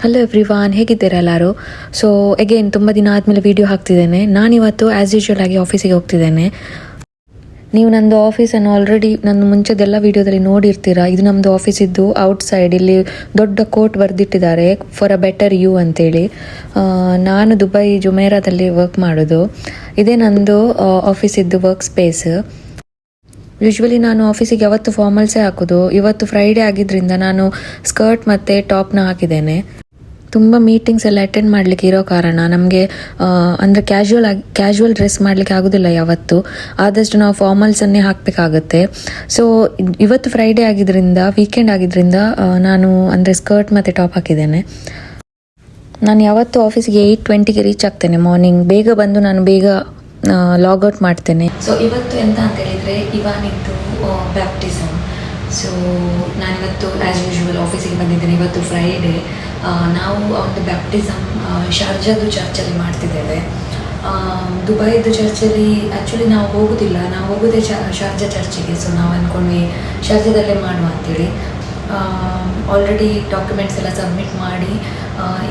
Hello everyone, ಹೇಗಿದ್ದೀರಾ ಎಲ್ಲರೂ? So again ತುಂಬ ದಿನ ಆದಮೇಲೆ ವೀಡಿಯೋ ಹಾಕ್ತಿದ್ದೇನೆ. ನಾನಿವತ್ತು ಆ್ಯಸ್ ಯೂಶ್ವಲ್ ಆಗಿ ಆಫೀಸಿಗೆ ಹೋಗ್ತಿದ್ದೇನೆ. ನೀವು ನಂದು ಆಫೀಸನ್ನು ಆಲ್ರೆಡಿ ನನ್ನ ಮುಂಚೆದೆಲ್ಲ ವೀಡಿಯೋದಲ್ಲಿ ನೋಡಿರ್ತೀರಾ. ಇದು ನಮ್ಮದು ಆಫೀಸ್ ಇದ್ದು ಔಟ್ಸೈಡ್ ಇಲ್ಲಿ ದೊಡ್ಡ ಕೋಟ್ ಬರೆದಿಟ್ಟಿದ್ದಾರೆ ಫಾರ್ ಅ ಬೆಟರ್ ಯು ಅಂತೇಳಿ. ನಾನು ದುಬೈ ಜುಮೇರಾದಲ್ಲಿ ವರ್ಕ್ ಮಾಡೋದು. ಇದೇ ನಂದು ಆಫೀಸ್ ಇದ್ದು ವರ್ಕ್ ಸ್ಪೇಸ್. ಯೂಶ್ವಲಿ ನಾನು ಆಫೀಸಿಗೆ ಯಾವತ್ತು ಫಾರ್ಮಲ್ಸೇ ಹಾಕೋದು. ಇವತ್ತು ಫ್ರೈಡೇ ಆಗಿದ್ದರಿಂದ ನಾನು ಸ್ಕರ್ಟ್ ಮತ್ತು ಟಾಪ್ನ ಹಾಕಿದ್ದೇನೆ. ತುಂಬ ಮೀಟಿಂಗ್ಸ್ ಎಲ್ಲ ಅಟೆಂಡ್ ಮಾಡಲಿಕ್ಕೆ ಇರೋ ಕಾರಣ ನಮಗೆ ಅಂದರೆ ಕ್ಯಾಶುವಲ್ ಡ್ರೆಸ್ ಮಾಡಲಿಕ್ಕೆ ಆಗೋದಿಲ್ಲ ಯಾವತ್ತು. ಆದಷ್ಟು ನಾವು ಫಾರ್ಮಲ್ಸನ್ನೇ ಹಾಕಬೇಕಾಗತ್ತೆ. ಸೊ ಇವತ್ತು ಫ್ರೈಡೇ ಆಗಿದ್ದರಿಂದ ವೀಕೆಂಡ್ ಆಗಿದ್ದರಿಂದ ನಾನು ಅಂದರೆ ಸ್ಕರ್ಟ್ ಮತ್ತು ಟಾಪ್ ಹಾಕಿದ್ದೇನೆ. ನಾನು ಯಾವತ್ತು ಆಫೀಸಿಗೆ 8:20ಗೆ ರೀಚ್ ಆಗ್ತೇನೆ ಮಾರ್ನಿಂಗ್. ಬೇಗ ಬಂದು ನಾನು ಬೇಗ ಲಾಗೌಟ್ ಮಾಡ್ತೇನೆ. ಸೊ ಇವತ್ತು ಎಂತ ಅಂತ ಹೇಳಿದರೆ ಇವಾನಿದ್ದು ಬ್ಯಾಪ್ಟಿಸಮ್. ಸೊ ನಾನಿವತ್ತು ಆ್ಯಸ್ ಯೂಶ್ವಲ್ ಆಫೀಸಿಗೆ ಬಂದಿದ್ದೇನೆ. ಇವತ್ತು ಫ್ರೈಡೇ. ನಾವು ಒಂದು ಬ್ಯಾಪ್ಟಿಸಮ್ ಶಾರ್ಜಾದು ಚರ್ಚಲ್ಲಿ ಮಾಡ್ತಿದ್ದೇವೆ. ದುಬೈದು ಚರ್ಚಲ್ಲಿ ಆ್ಯಕ್ಚುಲಿ ನಾವು ಹೋಗೋದಿಲ್ಲ, ನಾವು ಹೋಗೋದೇ ಶಾರ್ಜಾ ಚರ್ಚಿಗೆ. ಸೊ ನಾವು ಅಂದ್ಕೊಂಡ್ವಿ ಶಾರ್ಜಾದಲ್ಲೇ ಮಾಡುವ ಅಂತೇಳಿ. ಆಲ್ರೆಡಿ ಡಾಕ್ಯುಮೆಂಟ್ಸ್ ಎಲ್ಲ ಸಬ್ಮಿಟ್ ಮಾಡಿ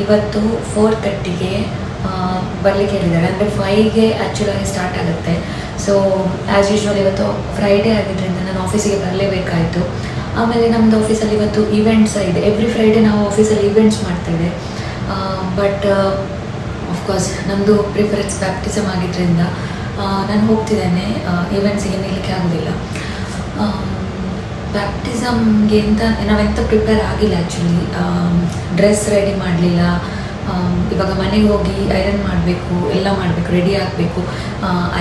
ಇವತ್ತು 4:30ಗೆ ಬರಲಿಕ್ಕೆ ಹೇಳಿದ್ದಾರೆ. ಅಂದರೆ 5ಗೆ ಆ್ಯಕ್ಚುಲಾಗಿ ಸ್ಟಾರ್ಟ್ ಆಗುತ್ತೆ. ಸೊ ಆ್ಯಸ್ ಯೂಶ್ವಲ್ ಇವತ್ತು ಫ್ರೈಡೇ ಆಗಿದ್ದರಿಂದ ನಾನು ಆಫೀಸಿಗೆ ಬರಲೇಬೇಕಾಯಿತು. ಆಮೇಲೆ ನಮ್ಮದು ಆಫೀಸಲ್ಲಿ ಇವತ್ತು ಈವೆಂಟ್ಸ್ ಇದೆ. ಎವ್ರಿ ಫ್ರೈಡೇ ನಾವು ಆಫೀಸಲ್ಲಿ ಈವೆಂಟ್ಸ್ ಮಾಡ್ತೇವೆ. ಬಟ್ ಆಫ್ಕೋರ್ಸ್ ನಮ್ಮದು ಪ್ರಿಫರೆನ್ಸ್ ಬ್ಯಾಪ್ಟಿಸಮ್ ಆಗಿದ್ದರಿಂದ ನಾನು ಹೋಗ್ತಿದ್ದೇನೆ. ಈವೆಂಟ್ಸಿಗೆ ನಿಲ್ಲಕ್ಕೆ ಆಗೋದಿಲ್ಲ. ಬ್ಯಾಪ್ಟಿಸಮ್ಗೆ ನಾವೆಂತ ಪ್ರಿಪೇರ್ ಆಗಿಲ್ಲ ಆ್ಯಕ್ಚುಲಿ. ಡ್ರೆಸ್ ರೆಡಿ ಮಾಡಲಿಲ್ಲ. ಇವಾಗ ಮನೆಗೆ ಹೋಗಿ ಐರನ್ ಮಾಡಬೇಕು, ಎಲ್ಲ ಮಾಡಬೇಕು, ರೆಡಿ ಆಗಬೇಕು.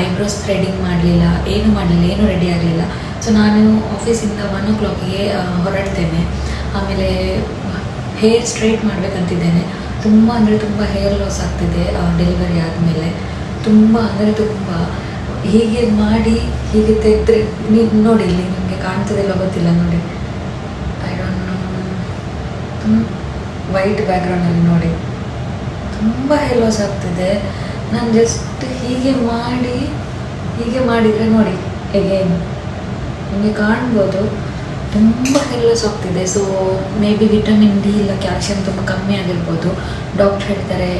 ಐಬ್ರೋಸ್ ಥ್ರೆಡಿಂಗ್ ಮಾಡಲಿಲ್ಲ, ಏನೂ ಮಾಡಲಿಲ್ಲ, ಏನೂ ರೆಡಿ ಆಗಲಿಲ್ಲ. ಸೊ ನಾನು ಆಫೀಸಿಂದ 1 o'clockಗೆ ಹೊರಡ್ತೇನೆ. ಆಮೇಲೆ ಹೇರ್ ಸ್ಟ್ರೈಟ್ ಮಾಡಬೇಕಂತಿದ್ದೇನೆ. ತುಂಬ ಅಂದರೆ ತುಂಬ ಹೇರ್ ಲಾಸ್ ಆಗ್ತಿದೆ ಡೆಲಿವರಿ ಆದಮೇಲೆ. ತುಂಬ ಅಂದರೆ ತುಂಬ ಹೀಗೆ ಮಾಡಿ ಹೀಗೆ ತೆಗೆದ್ರೆ ನೀವು ನೋಡಿ, ಇಲ್ಲಿ ನಿಮಗೆ ಕಾಣ್ತದೆಲ್ಲ ಗೊತ್ತಿಲ್ಲ ನೋಡಿ. ಐ ಡೋಂಟ್ ನೋ, ವೈಟ್ ಬ್ಯಾಕ್ಗ್ರೌಂಡಲ್ಲಿ ನೋಡಿ ತುಂಬ ಹೇರ್ ಲಾಸ್ ಆಗ್ತಿದೆ. ನಾನು ಜಸ್ಟ್ ಹೀಗೆ ಮಾಡಿದರೆ ನೋಡಿ ಎಗೇನ್ ನಿಮಗೆ ಕಾಣ್ಬೋದು ತುಂಬ ಹೇರ್ ಲಾಸ್ ಆಗ್ತಿದೆ. So may be vitamin D ಇಲ್ಲ ಕ್ಯಾಲ್ಶಿಯಂ ತುಂಬ ಕಮ್ಮಿ ಆಗಿರ್ಬೋದು. ಡಾಕ್ಟ್ರ್ ಹೇಳ್ತಾರೆ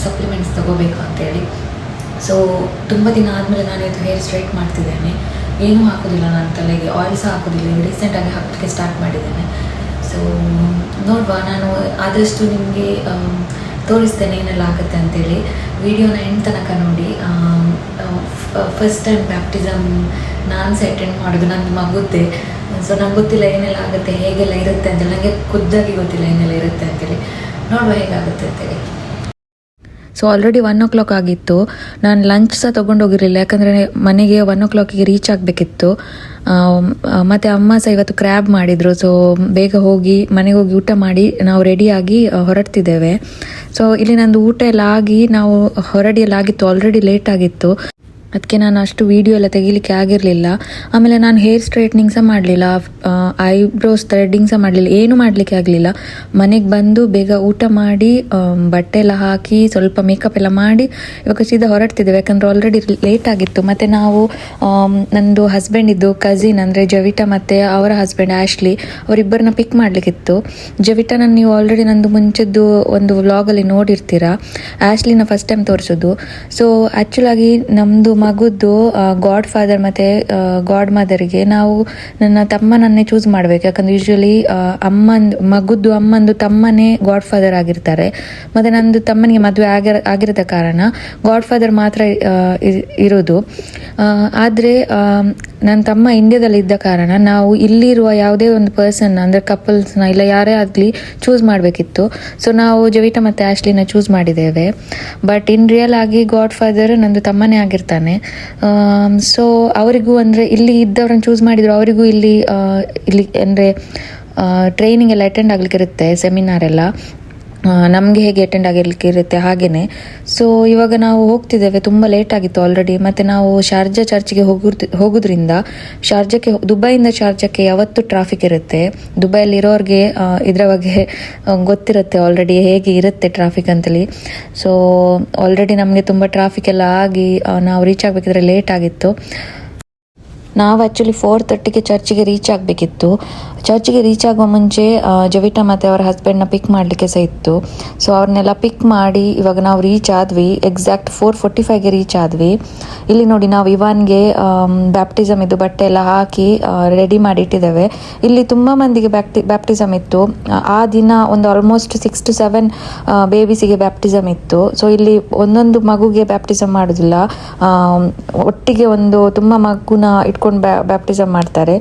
ಸಪ್ಲಿಮೆಂಟ್ಸ್ ತಗೋಬೇಕು ಅಂತೇಳಿ. ಸೊ ತುಂಬ ದಿನ ಆದಮೇಲೆ ನಾನು ಇವತ್ತು ಹೇರ್ ಸ್ಟ್ರೈಟ್ ಮಾಡ್ತಿದ್ದೇನೆ. ಏನೂ ಹಾಕೋದಿಲ್ಲ ನಾನು ತಲೆಗೆ, ಆಯಿಲ್ ಸಹ ಹಾಕೋದಿಲ್ಲ. ರೀಸೆಂಟಾಗಿ ಹಾಕಲಿಕ್ಕೆ ಸ್ಟಾರ್ಟ್ ಮಾಡಿದ್ದೇನೆ. ಸೊ ನೋಡುವ, ನಾನು ಆದಷ್ಟು ನಿಮಗೆ ತೋರಿಸ್ತೇನೆ ಏನೆಲ್ಲ ಆಗುತ್ತೆ ಅಂತೇಳಿ. ವಿಡಿಯೋನ ಎಂಡ್ ತನಕ ನೋಡಿ. ಫಸ್ಟ್ ಟೈಮ್ ಬ್ಯಾಪ್ಟಿಸಮ್ ನಾನು ಸಹ ಅಟೆಂಡ್ ಮಾಡೋದು, ನನ್ನ ಮಗುದ್ದೆ. ಸೊ ನಂಗೆ ಗೊತ್ತಿಲ್ಲ ಏನೆಲ್ಲ ಆಗುತ್ತೆ, ಹೇಗೆಲ್ಲ ಇರುತ್ತೆ ಅಂತೇಳಿ. ನನಗೆ ಖುದ್ದಾಗಿ ಗೊತ್ತಿಲ್ಲ ಏನೆಲ್ಲ ಇರುತ್ತೆ ಅಂತೇಳಿ. ನೋಡುವ ಹೇಗಾಗುತ್ತೆ ಅಂತೇಳಿ. ಸೊ ಆಲ್ರೆಡಿ 1 o'clock ಆಗಿತ್ತು. ನಾನು ಲಂಚ್ ಸಹ ತೊಗೊಂಡೋಗಿರಲಿಲ್ಲ, ಯಾಕಂದರೆ ಮನೆಗೆ 1 o'clockಗೆ ರೀಚ್ ಆಗಬೇಕಿತ್ತು. ಮತ್ತು ಅಮ್ಮ ಸಹ ಇವತ್ತು ಕ್ರ್ಯಾಬ್ ಮಾಡಿದರು. ಸೊ ಬೇಗ ಹೋಗಿ ಮನೆಗೆ ಹೋಗಿ ಊಟ ಮಾಡಿ ನಾವು ರೆಡಿಯಾಗಿ ಹೊರಡ್ತಿದ್ದೇವೆ. ಸೊ ಇಲ್ಲಿ ನಂದು ಊಟ ಎಲ್ಲ ಆಗಿ ನಾವು ಹೊರಡಿಯಲ್ಲಾಗಿತ್ತು, ಆಲ್ರೆಡಿ ಲೇಟ್ ಆಗಿತ್ತು. ಅದಕ್ಕೆ ನಾನು ಅಷ್ಟು ವೀಡಿಯೋ ಎಲ್ಲ ತೆಗಿಲಿಕ್ಕೆ ಆಗಿರಲಿಲ್ಲ. ಆಮೇಲೆ ನಾನು ಹೇರ್ ಸ್ಟ್ರೈಟ್ನಿಂಗ್ ಸಹ ಮಾಡಲಿಲ್ಲ, ಐಬ್ರೋಸ್ ಥ್ರೆಡ್ಡಿಂಗ್ ಸಹ ಮಾಡಲಿಲ್ಲ, ಏನೂ ಮಾಡಲಿಕ್ಕೆ ಆಗಲಿಲ್ಲ. ಮನೆಗೆ ಬಂದು ಬೇಗ ಊಟ ಮಾಡಿ ಬಟ್ಟೆ ಎಲ್ಲ ಹಾಕಿ ಸ್ವಲ್ಪ ಮೇಕಪ್ ಎಲ್ಲ ಮಾಡಿ ಇವಾಗ ಸೀದಾ ಹೊರಡ್ತಿದ್ದೇವೆ. ಯಾಕಂದರೆ ಆಲ್ರೆಡಿ ಲೇಟ್ ಆಗಿತ್ತು. ಮತ್ತು ನಾವು ನಂದು ಹಸ್ಬೆಂಡಿದ್ದು ಕಸಿನ್ ಅಂದರೆ ಜವಿಟಾ ಮತ್ತು ಅವರ ಹಸ್ಬೆಂಡ್ ಆ್ಯಶ್ಲಿ, ಅವರಿಬ್ಬರನ್ನ ಪಿಕ್ ಮಾಡಲಿಕ್ಕಿತ್ತು. ಜವಿಟಾನ ನೀವು ಆಲ್ರೆಡಿ ನಂದು ಮುಂಚೆದ್ದು ಒಂದು ವ್ಲಾಗಲ್ಲಿ ನೋಡಿರ್ತೀರಾ. ಆ್ಯಶ್ಲಿನ ಫಸ್ಟ್ ಟೈಮ್ ತೋರಿಸೋದು. ಸೊ ಆ್ಯಕ್ಚುಲಾಗಿ ನಮ್ಮದು ಮಗುದ್ದು ಗಾಡ್ ಫಾದರ್ ಮತ್ತು ಗಾಡ್ ಮದರಿಗೆ ನಾವು ನನ್ನ ತಮ್ಮನನ್ನೇ ಚೂಸ್ ಮಾಡಬೇಕು. ಯಾಕಂದರೆ ಯೂಶ್ವಲಿ ಮಗುದ್ದು ಅಮ್ಮಂದು ತಮ್ಮನೇ ಗಾಡ್ ಫಾದರ್ ಆಗಿರ್ತಾರೆ. ಮತ್ತು ನನ್ನದು ತಮ್ಮನಿಗೆ ಮದುವೆ ಆಗಿರದ ಕಾರಣ ಗಾಡ್ ಫಾದರ್ ಮಾತ್ರ ಇರೋದು. ಆದರೆ ನನ್ನ ತಮ್ಮ ಇಂಡಿಯಾದಲ್ಲಿ ಇದ್ದ ಕಾರಣ ನಾವು ಇಲ್ಲಿರುವ ಯಾವುದೇ ಒಂದು ಪರ್ಸನ್ ಅಂದರೆ ಕಪಲ್ಸ್ನ ಇಲ್ಲ ಯಾರೇ ಆಗಲಿ ಚೂಸ್ ಮಾಡಬೇಕಿತ್ತು. ಸೊ ನಾವು ಜವಿಟಾ ಮತ್ತು ಆ್ಯಶ್ಲಿನ ಚೂಸ್ ಮಾಡಿದ್ದೇವೆ. ಬಟ್ ಇನ್ ರಿಯಲ್ ಆಗಿ ಗಾಡ್ ಫಾದರ್ ನಂದು ತಮ್ಮನೇ ಆಗಿರ್ತಾನೆ. ಸೊ ಅವರಿಗೂ ಅಂದರೆ ಇಲ್ಲಿ ಇದ್ದವ್ರನ್ನ ಚೂಸ್ ಮಾಡಿದ್ರು. ಅವರಿಗೂ ಇಲ್ಲಿ ಅಂದರೆ ಟ್ರೈನಿಂಗ್ ಎಲ್ಲ ಅಟೆಂಡ್ ಆಗಲಿಕ್ಕೆ ಇರುತ್ತೆ, ಸೆಮಿನಾರ್ ಎಲ್ಲ ನಮಗೆ ಹೇಗೆ ಅಟೆಂಡ್ ಆಗಿರ್ಲಿಕ್ಕೆ ಇರುತ್ತೆ ಹಾಗೆಯೇ. ಸೊ ಇವಾಗ ನಾವು ಹೋಗ್ತಿದ್ದೇವೆ. ತುಂಬ ಲೇಟ್ ಆಗಿತ್ತು ಆಲ್ರೆಡಿ. ಮತ್ತು ನಾವು ಶಾರ್ಜಾ ಚರ್ಚಿಗೆ ಹೋಗೋದ್ರಿಂದ ದುಬೈಯಿಂದ ಶಾರ್ಜಾಕ್ಕೆ ಯಾವತ್ತೂ ಟ್ರಾಫಿಕ್ ಇರುತ್ತೆ. ದುಬೈಯಲ್ಲಿರೋರಿಗೆ ಇದರ ಬಗ್ಗೆ ಗೊತ್ತಿರುತ್ತೆ ಆಲ್ರೆಡಿ ಹೇಗೆ ಇರುತ್ತೆ ಟ್ರಾಫಿಕ್ ಅಂತೇಳಿ. ಸೊ ಆಲ್ರೆಡಿ ನಮಗೆ ತುಂಬ ಟ್ರಾಫಿಕ್ ಎಲ್ಲ ಆಗಿ ನಾವು ರೀಚ್ ಆಗಬೇಕಿದ್ರೆ ಲೇಟ್ ಆಗಿತ್ತು. ನಾವು ಆ್ಯಕ್ಚುಲಿ 4:30ಗೆ ಚರ್ಚಿಗೆ ರೀಚ್ ಆಗಬೇಕಿತ್ತು. ಚರ್ಚಿಗೆ ರೀಚ್ ಆಗುವ ಮುಂಚೆ ಜವಿತಾ ಮತ್ತು ಅವರ ಹಸ್ಬೆಂಡ್ನ ಪಿಕ್ ಮಾಡಲಿಕ್ಕೆ ಸಹ ಇತ್ತು. ಸೊ ಅವ್ರನ್ನೆಲ್ಲ ಪಿಕ್ ಮಾಡಿ ಇವಾಗ ನಾವು ರೀಚ್ ಆದ್ವಿ. ಎಕ್ಸಾಕ್ಟ್ 4:45ಗೆ ರೀಚ್ ಆದ್ವಿ. ಇಲ್ಲಿ ನೋಡಿ ನಾವು ಇವಾನ್ಗೆ ಬ್ಯಾಪ್ಟಿಸಮ್ ಇದು ಬಟ್ಟೆ ಎಲ್ಲ ಹಾಕಿ ರೆಡಿ ಮಾಡಿ ಇಟ್ಟಿದ್ದೇವೆ. ಇಲ್ಲಿ ತುಂಬ ಮಂದಿಗೆ ಬ್ಯಾಪ್ಟಿಸಮ್ ಇತ್ತು. ಆ ದಿನ ಒಂದು ಆಲ್ಮೋಸ್ಟ್ 6 to 7 ಬೇಬೀಸಿಗೆ ಬ್ಯಾಪ್ಟಿಸಮ್ ಇತ್ತು. ಸೊ ಇಲ್ಲಿ ಒಂದೊಂದು ಮಗುಗೆ ಬ್ಯಾಪ್ಟಿಸಮ್ ಮಾಡೋದಿಲ್ಲ, ಒಟ್ಟಿಗೆ ಒಂದು ತುಂಬ ಮಗುನ ಇಟ್ಕೊಂಡು ಬ್ಯಾಪ್ಟಿಸಮ್ ಮಾಡ್ತಾರೆ.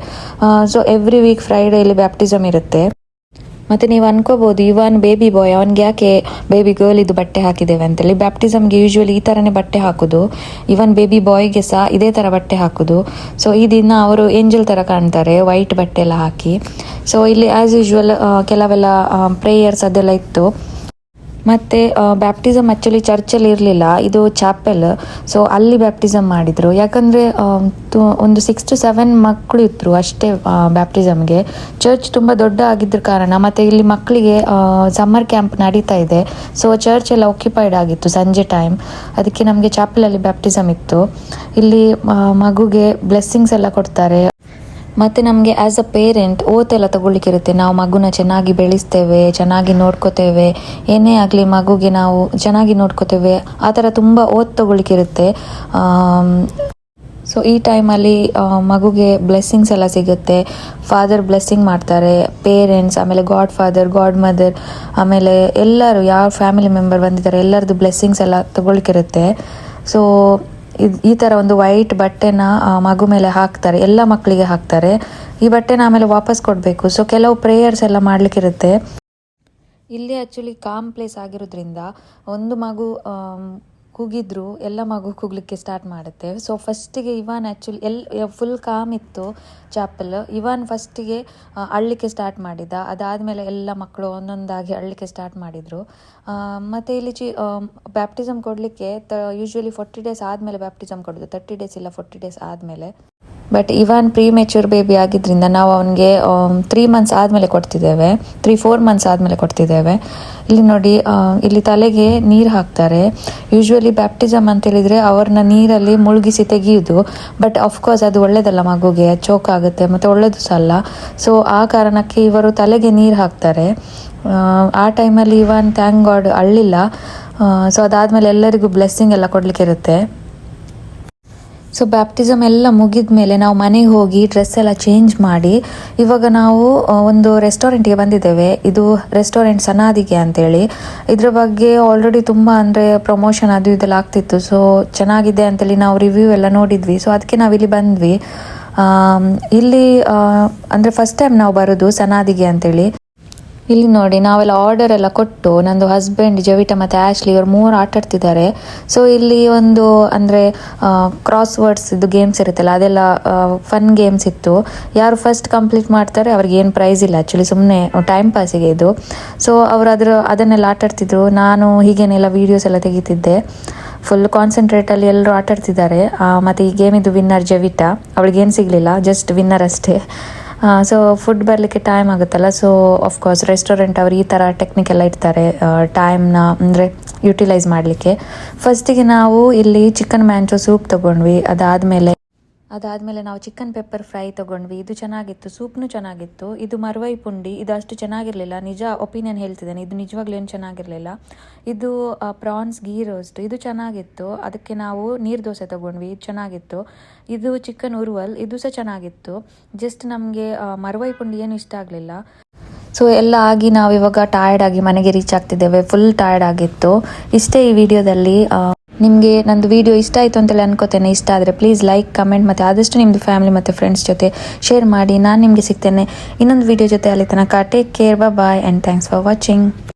ಸೊ ಎವ್ರಿ ವೀಕ್ ಫ್ರೈಡೇ ಇಲ್ಲಿ ಬ್ಯಾಪ್ಟಿಸಮ್ ಇರುತ್ತೆ. ಮತ್ತು ನೀವು ಅನ್ಕೋಬೋದು ಇವನ್ ಬೇಬಿ ಬಾಯ್, ಅವನಿಗೆ ಯಾಕೆ ಬೇಬಿ ಗರ್ಲ್ ಇದು ಬಟ್ಟೆ ಹಾಕಿದ್ದೇವೆ ಅಂತೇಳಿ. ಬ್ಯಾಪ್ಟಿಸಮ್ಗೆ ಯೂಶ್ವಲಿ ಈ ಥರನೇ ಬಟ್ಟೆ ಹಾಕೋದು, ಇವನ್ ಬೇಬಿ ಬಾಯ್ಗೆ ಸಹ ಇದೇ ಥರ ಬಟ್ಟೆ ಹಾಕೋದು. ಸೊ ಈ ದಿನ ಅವರು ಏಂಜಲ್ ಥರ ಕಾಣ್ತಾರೆ ವೈಟ್ ಬಟ್ಟೆ ಎಲ್ಲ ಹಾಕಿ. ಸೊ ಇಲ್ಲಿ ಆ್ಯಸ್ ಯೂಶ್ವಲ್ ಕೆಲವೆಲ್ಲ ಪ್ರೇಯರ್ಸ್ ಅದೆಲ್ಲ ಇತ್ತು. ಮತ್ತು ಬ್ಯಾಪ್ಟಿಸಮ್ ಆ್ಯಕ್ಚುಲಿ ಚರ್ಚಲ್ಲಿ ಇರಲಿಲ್ಲ, ಇದು ಚಾಪೆಲ್. ಸೊ ಅಲ್ಲಿ ಬ್ಯಾಪ್ಟಿಸಮ್ ಮಾಡಿದರು. ಯಾಕಂದರೆ ಒಂದು 6 to 7 ಮಕ್ಕಳು ಇದ್ದರು ಅಷ್ಟೇ ಬ್ಯಾಪ್ಟಿಸಮ್ಗೆ. ಚರ್ಚ್ ತುಂಬ ದೊಡ್ಡ ಆಗಿದ್ದ ಕಾರಣ, ಮತ್ತು ಇಲ್ಲಿ ಮಕ್ಕಳಿಗೆ ಸಮ್ಮರ್ ಕ್ಯಾಂಪ್ ನಡೀತಾ ಇದೆ. ಸೊ ಚರ್ಚ್ ಎಲ್ಲ ಆಕ್ಯುಪೈಡ್ ಆಗಿತ್ತು ಸಂಜೆ ಟೈಮ್, ಅದಕ್ಕೆ ನಮಗೆ ಚಾಪೆಲಲ್ಲಿ ಬ್ಯಾಪ್ಟಿಸಮ್ ಇತ್ತು. ಇಲ್ಲಿ ಮಗುಗೆ ಬ್ಲೆಸ್ಸಿಂಗ್ಸ್ ಎಲ್ಲ ಕೊಡ್ತಾರೆ. ಮತ್ತು ನಮಗೆ ಆ್ಯಸ್ ಅ ಪೇರೆಂಟ್ ಓತ್ ಎಲ್ಲ ತಗೊಳ್ಳಿಕ್ಕಿರುತ್ತೆ. ನಾವು ಮಗುನ ಚೆನ್ನಾಗಿ ಬೆಳೆಸ್ತೇವೆ, ಚೆನ್ನಾಗಿ ನೋಡ್ಕೋತೇವೆ, ಏನೇ ಆಗಲಿ ಮಗುಗೆ ನಾವು ಚೆನ್ನಾಗಿ ನೋಡ್ಕೋತೇವೆ, ಆ ಥರ ತುಂಬ ಓತ್ ತಗೊಳ್ಳಿಕ್ಕಿರುತ್ತೆ. ಸೊ ಈ ಟೈಮಲ್ಲಿ ಮಗುಗೆ ಬ್ಲೆಸ್ಸಿಂಗ್ಸ್ ಎಲ್ಲ ಸಿಗುತ್ತೆ. ಫಾದರ್ ಬ್ಲೆಸ್ಸಿಂಗ್ ಮಾಡ್ತಾರೆ, ಪೇರೆಂಟ್ಸ್, ಆಮೇಲೆ ಗಾಡ್ ಫಾದರ್, ಗಾಡ್ ಮದರ್, ಆಮೇಲೆ ಎಲ್ಲರೂ ಯಾವ ಫ್ಯಾಮಿಲಿ ಮೆಂಬರ್ ಬಂದಿದ್ದಾರೆ ಎಲ್ಲರದ್ದು ಬ್ಲೆಸ್ಸಿಂಗ್ಸ್ ಎಲ್ಲ ತಗೊಳ್ಳಿಕ್ಕಿರುತ್ತೆ. ಸೊ ಈ ಥರ ಒಂದು ವೈಟ್ ಬಟ್ಟೆನ ಮಗು ಮೇಲೆ ಹಾಕ್ತಾರೆ, ಎಲ್ಲ ಮಕ್ಕಳಿಗೆ ಹಾಕ್ತಾರೆ. ಈ ಬಟ್ಟೆನ ಆಮೇಲೆ ವಾಪಸ್ ಕೊಡಬೇಕು. ಸೊ ಕೆಲವು ಪ್ರೇಯರ್ಸ್ ಎಲ್ಲ ಮಾಡಲಿಕ್ಕಿರುತ್ತೆ. ಇಲ್ಲಿ ಆ್ಯಕ್ಚುಲಿ ಕಾಮ್ ಪ್ಲೇಸ್ ಆಗಿರೋದ್ರಿಂದ ಒಂದು ಮಗು ಕೂಗಿದ್ರು ಎಲ್ಲ ಮಗು ಕೂಗ್ಲಿಕ್ಕೆ ಸ್ಟಾರ್ಟ್ ಮಾಡುತ್ತೆ. ಸೊ ಫಸ್ಟಿಗೆ ಇವಾನ್ ಆ್ಯಕ್ಚುಲಿ ಫುಲ್ ಕಾಮ್ ಇತ್ತು ಚಾಪಲ್. ಇವಾನ್ ಫಸ್ಟಿಗೆ ಅಳ್ಳಿಕ್ಕೆ ಸ್ಟಾರ್ಟ್ ಮಾಡಿದ. ಅದಾದಮೇಲೆ ಎಲ್ಲ ಮಕ್ಕಳು ಒಂದೊಂದಾಗಿ ಅಳ್ಳಿಕ್ಕೆ ಸ್ಟಾರ್ಟ್ ಮಾಡಿದರು. ಮತ್ತು ಇಲ್ಲಿ ಬ್ಯಾಪ್ಟಿಸಮ್ ಕೊಡಲಿಕ್ಕೆ ಯೂಶ್ವಲಿ 40 days ಆದಮೇಲೆ ಬ್ಯಾಪ್ಟಿಸಮ್ ಕೊಡೋದು, 30 days ಇಲ್ಲ 40 days ಆದಮೇಲೆ. ಬಟ್ ಇವಾನ್ ಪ್ರೀಮೆಚ್ಯೂರ್ ಬೇಬಿ ಆಗಿದ್ದರಿಂದ ನಾವು ಅವನಿಗೆ 3 months ಆದಮೇಲೆ ಕೊಡ್ತಿದ್ದೇವೆ, 3-4 months ಆದಮೇಲೆ ಕೊಡ್ತಿದ್ದೇವೆ. ಇಲ್ಲಿ ನೋಡಿ, ಇಲ್ಲಿ ತಲೆಗೆ ನೀರು ಹಾಕ್ತಾರೆ. ಯೂಶ್ವಲಿ ಬ್ಯಾಪ್ಟಿಸಮ್ ಅಂತ ಹೇಳಿದರೆ ಅವ್ರನ್ನ ನೀರಲ್ಲಿ ಮುಳುಗಿಸಿ ತೆಗೆಯೋದು. ಬಟ್ ಆಫ್ಕೋರ್ಸ್ ಅದು ಒಳ್ಳೆಯದಲ್ಲ, ಮಗುಗೆ ಚೋಕ್ ಆಗುತ್ತೆ ಮತ್ತು ಒಳ್ಳೆಯದು ಸಹ ಅಲ್ಲ. ಸೊ ಆ ಕಾರಣಕ್ಕೆ ಇವರು ತಲೆಗೆ ನೀರು ಹಾಕ್ತಾರೆ. ಆ ಟೈಮಲ್ಲಿ ಇವಾನ್ ಥ್ಯಾಂಕ್ ಗಾಡ್ ಅಳ್ಳಿಲ್ಲ. ಸೊ ಅದಾದಮೇಲೆ ಎಲ್ಲರಿಗೂ ಬ್ಲೆಸ್ಸಿಂಗ್ ಎಲ್ಲ ಕೊಡಲಿಕ್ಕೆ ಇರುತ್ತೆ. ಸೊ ಬ್ಯಾಪ್ಟಿಸಮ್ ಎಲ್ಲ ಮುಗಿದ ಮೇಲೆ ನಾವು ಮನೆಗೆ ಹೋಗಿ ಡ್ರೆಸ್ ಎಲ್ಲ ಚೇಂಜ್ ಮಾಡಿ ಇವಾಗ ನಾವು ಒಂದು ರೆಸ್ಟೋರೆಂಟ್ಗೆ ಬಂದಿದ್ದೇವೆ. ಇದು ರೆಸ್ಟೋರೆಂಟ್ ಸನಾದಿಗೆ ಅಂತೇಳಿ. ಇದ್ರ ಬಗ್ಗೆ ಆಲ್ರೆಡಿ ತುಂಬ ಅಂದರೆ ಪ್ರಮೋಷನ್ ಅದು ಇದೆಲ್ಲ ಆಗ್ತಿತ್ತು. ಸೊ ಚೆನ್ನಾಗಿದೆ ಅಂತೇಳಿ ನಾವು ರಿವ್ಯೂ ಎಲ್ಲ ನೋಡಿದ್ವಿ. ಸೊ ಅದಕ್ಕೆ ನಾವಿಲ್ಲಿ ಬಂದ್ವಿ. ಇಲ್ಲಿ ಅಂದರೆ ಫಸ್ಟ್ ಟೈಮ್ ನಾವು ಬರೋದು ಸನಾದಿಗೆ ಅಂತೇಳಿ. ಇಲ್ಲಿ ನೋಡಿ ನಾವೆಲ್ಲ ಆರ್ಡರ್ ಎಲ್ಲ ಕೊಟ್ಟು, ನಂದು ಹಸ್ಬೆಂಡ್ ಜವಿತಾ ಮತ್ತು ಆ್ಯಶ್ಲಿ ಇವರು 3 ಆಟಾಡ್ತಿದ್ದಾರೆ. ಸೊ ಇಲ್ಲಿ ಒಂದು ಅಂದರೆ ಕ್ರಾಸ್ ವರ್ಡ್ಸ್ ಇದು ಗೇಮ್ಸ್ ಇರುತ್ತಲ್ಲ, ಅದೆಲ್ಲ ಫನ್ ಗೇಮ್ಸ್ ಇತ್ತು. ಯಾರು ಫಸ್ಟ್ ಕಂಪ್ಲೀಟ್ ಮಾಡ್ತಾರೆ ಅವ್ರಿಗೆ ಏನು ಪ್ರೈಸ್ ಇಲ್ಲ, ಆ್ಯಕ್ಚುಲಿ ಸುಮ್ಮನೆ ಟೈಮ್ ಪಾಸಿಗೆ ಇದು. ಸೊ ಅವರು ಅದನ್ನೆಲ್ಲ ಆಟಾಡ್ತಿದ್ರು. ನಾನು ಹೀಗೇನೆಲ್ಲ ವೀಡಿಯೋಸ್ ಎಲ್ಲ ತೆಗಿತಿದ್ದೆ. ಫುಲ್ ಕಾನ್ಸಂಟ್ರೇಟಲ್ಲಿ ಎಲ್ಲರೂ ಆಟಾಡ್ತಿದ್ದಾರೆ. ಮತ್ತು ಈ ಗೇಮಿದು ವಿನ್ನರ್ ಜವಿತಾ, ಅವಳಿಗೇನು ಸಿಗಲಿಲ್ಲ, ಜಸ್ಟ್ ವಿನ್ನರ್ ಅಷ್ಟೇ. ಸೊ ಫುಡ್ ಬರಲಿಕ್ಕೆ ಟೈಮ್ ಆಗುತ್ತಲ್ಲ. ಸೊ ಆಫ್ಕೋರ್ಸ್ ರೆಸ್ಟೋರೆಂಟ್ ಅವರು ಈ ಥರ ಟೆಕ್ನಿಕ್ ಎಲ್ಲ ಇಡ್ತಾರೆ ಟೈಮ್ನ ಅಂದರೆ ಯುಟಿಲೈಸ್ ಮಾಡಲಿಕ್ಕೆ. ಫಸ್ಟಿಗೆ ನಾವು ಇಲ್ಲಿ ಚಿಕನ್ ಮ್ಯಾಂಚೋ ಸೂಪ್ ತೊಗೊಂಡ್ವಿ. ಅದಾದಮೇಲೆ ನಾವು ಚಿಕನ್ ಪೆಪ್ಪರ್ ಫ್ರೈ ತೊಗೊಂಡ್ವಿ. ಇದು ಚೆನ್ನಾಗಿತ್ತು, ಸೂಪ್ನು ಚೆನ್ನಾಗಿತ್ತು. ಇದು ಮರ್ವೈ ಪುಂಡಿ, ಇದು ಅಷ್ಟು ಚೆನ್ನಾಗಿರಲಿಲ್ಲ, ನಿಜ ಒಪಿನಿಯನ್ ಹೇಳ್ತಿದ್ದೇನೆ, ಇದು ನಿಜವಾಗ್ಲೂ ಏನು ಚೆನ್ನಾಗಿರಲಿಲ್ಲ. ಇದು ಪ್ರಾನ್ಸ್ ಗೀ ರೋಸ್ಟ್, ಇದು ಚೆನ್ನಾಗಿತ್ತು. ಅದಕ್ಕೆ ನಾವು ನೀರು ದೋಸೆ ತೊಗೊಂಡ್ವಿ, ಇದು ಚೆನ್ನಾಗಿತ್ತು. ಇದು ಚಿಕನ್ ಉರುವಲ್, ಇದು ಸಹ ಚೆನ್ನಾಗಿತ್ತು. ಜಸ್ಟ್ ನಮಗೆ ಮರ್ವೈ ಪುಂಡಿ ಏನು ಇಷ್ಟ ಆಗಲಿಲ್ಲ. ಸೊ ಎಲ್ಲ ಆಗಿ ನಾವಿವಾಗ ಟಯರ್ಡ್ ಆಗಿ ಮನೆಗೆ ರೀಚ್ ಆಗ್ತಿದ್ದೇವೆ. ಫುಲ್ ಟಯರ್ಡ್ ಆಗಿತ್ತು. ಇಷ್ಟೇ ಈ ವಿಡಿಯೋದಲ್ಲಿ. ನಿಮಗೆ ನಂದು ವಿಡಿಯೋ ಇಷ್ಟ ಆಯಿತು ಅಂತೇಳಿ ಅನ್ಕೋತೇನೆ. ಇಷ್ಟ ಆದರೆ ಪ್ಲೀಸ್ ಲೈಕ್, ಕಮೆಂಟ್ ಮತ್ತು ಆದಷ್ಟು ನಿಮ್ಮದು ಫ್ಯಾಮಿಲಿ ಮತ್ತು ಫ್ರೆಂಡ್ಸ್ ಜೊತೆ ಶೇರ್ ಮಾಡಿ. ನಾನು ನಿಮಗೆ ಸಿಗ್ತೇನೆ ಇನ್ನೊಂದು ವಿಡಿಯೋ ಜೊತೆ. ಅಲ್ಲಿ ತನಕ take care, bye and thanks for watching.